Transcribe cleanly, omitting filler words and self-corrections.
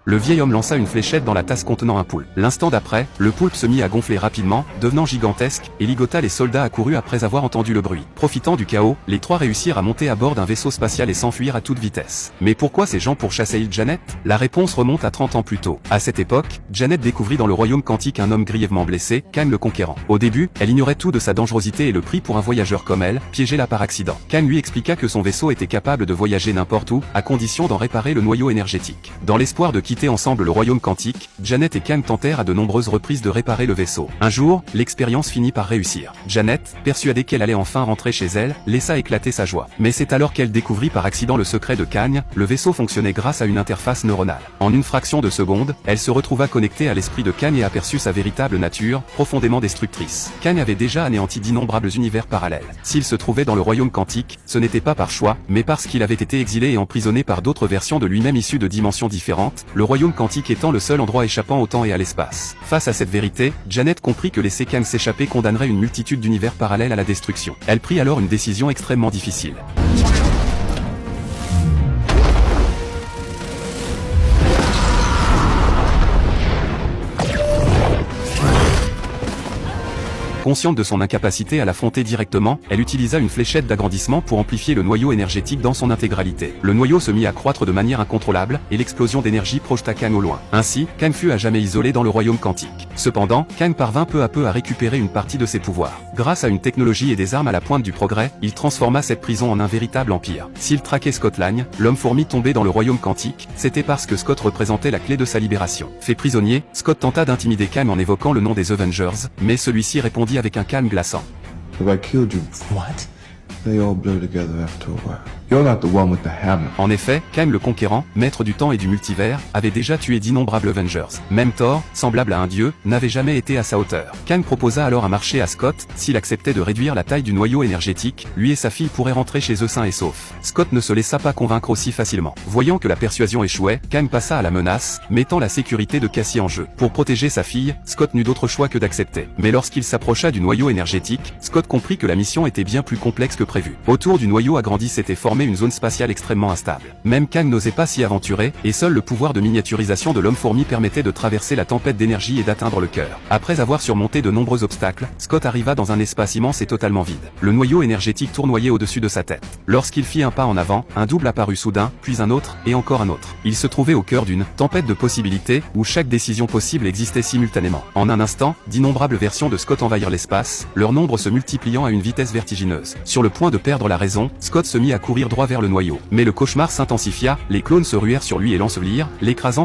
Le vieil homme lança une fléchette dans la tasse contenant un poulpe. L'instant d'après, le poulpe se mit à gonfler rapidement, devenant gigantesque, et ligota les soldats accourus après avoir entendu le bruit. Profitant du chaos, les trois réussirent à monter à bord d'un vaisseau spatial et s'enfuir à toute vitesse. Mais pourquoi ces gens pourchassaient Janet? La réponse remonte à 30 ans plus tôt. À cette époque, Janet découvrit dans le royaume quantique un homme grièvement blessé, Kang le Conquérant. Au début, elle ignorait tout de sa dangerosité et le prix pour un voyageur comme elle, piégé là par accident. Kang lui expliqua que son vaisseau était capable de voyager n'importe où, à condition d'en réparer le noyau énergétique. Dans l'espoir de quitter ensemble le royaume quantique, Janet et Kang tentèrent à de nombreuses reprises de réparer le vaisseau. Un jour, l'expérience finit par réussir. Janet, persuadée qu'elle allait enfin rentrer chez elle, laissa éclater sa joie. Mais c'est alors qu'elle découvrit par accident le secret de Kang, le vaisseau fonctionnait grâce à une interface neuronale. En une fraction de seconde, elle se retrouva connectée à l'esprit de Kang et aperçut sa véritable nature, profondément destructrice. Kang avait déjà anéanti d'innombrables univers parallèles. S'il se trouvait dans le royaume quantique, ce n'était pas par choix, mais parce qu'il avait été exilé et emprisonné par d'autres versions de lui-même issues de dimensions différentes, le royaume quantique étant le seul endroit échappant au temps et à l'espace. Face à cette vérité, Janet comprit que laisser Kang s'échapper condamnerait une multitude d'univers parallèles à la destruction. Elle prit alors une décision extrêmement difficile. Consciente de son incapacité à l'affronter directement, elle utilisa une fléchette d'agrandissement pour amplifier le noyau énergétique dans son intégralité. Le noyau se mit à croître de manière incontrôlable, et l'explosion d'énergie projeta Kang au loin. Ainsi, Kang fut à jamais isolé dans le royaume quantique. Cependant, Kang parvint peu à peu à récupérer une partie de ses pouvoirs. Grâce à une technologie et des armes à la pointe du progrès, il transforma cette prison en un véritable empire. S'il traquait Scott Lang, l'homme fourmi tombé dans le royaume quantique, c'était parce que Scott représentait la clé de sa libération. Fait prisonnier, Scott tenta d'intimider Kang en évoquant le nom des Avengers, mais celui-ci répondit avec un calme glaçant. If I killed you, what? They all blur together after a while. You're not the one with the hammer. En effet, Kang le Conquérant, maître du temps et du multivers, avait déjà tué d'innombrables Avengers. Même Thor, semblable à un dieu, n'avait jamais été à sa hauteur. Kang proposa alors un marché à Scott, s'il acceptait de réduire la taille du noyau énergétique, lui et sa fille pourraient rentrer chez eux sains et saufs. Scott ne se laissa pas convaincre aussi facilement. Voyant que la persuasion échouait, Kang passa à la menace, mettant la sécurité de Cassie en jeu. Pour protéger sa fille, Scott n'eut d'autre choix que d'accepter. Mais lorsqu'il s'approcha du noyau énergétique, Scott comprit que la mission était bien plus complexe que prévu. Autour du noyau agrandi s'était formé une zone spatiale extrêmement instable. Même Kang n'osait pas s'y aventurer, et seul le pouvoir de miniaturisation de l'homme fourmi permettait de traverser la tempête d'énergie et d'atteindre le cœur. Après avoir surmonté de nombreux obstacles, Scott arriva dans un espace immense et totalement vide. Le noyau énergétique tournoyait au-dessus de sa tête. Lorsqu'il fit un pas en avant, un double apparut soudain, puis un autre, et encore un autre. Il se trouvait au cœur d'une tempête de possibilités, où chaque décision possible existait simultanément. En un instant, d'innombrables versions de Scott envahirent l'espace, leur nombre se multipliant à une vitesse vertigineuse. Sur le point de perdre la raison, Scott se mit à courir droit vers le noyau. Mais le cauchemar s'intensifia, les clones se ruèrent sur lui et l'ensevelirent, l'écrasant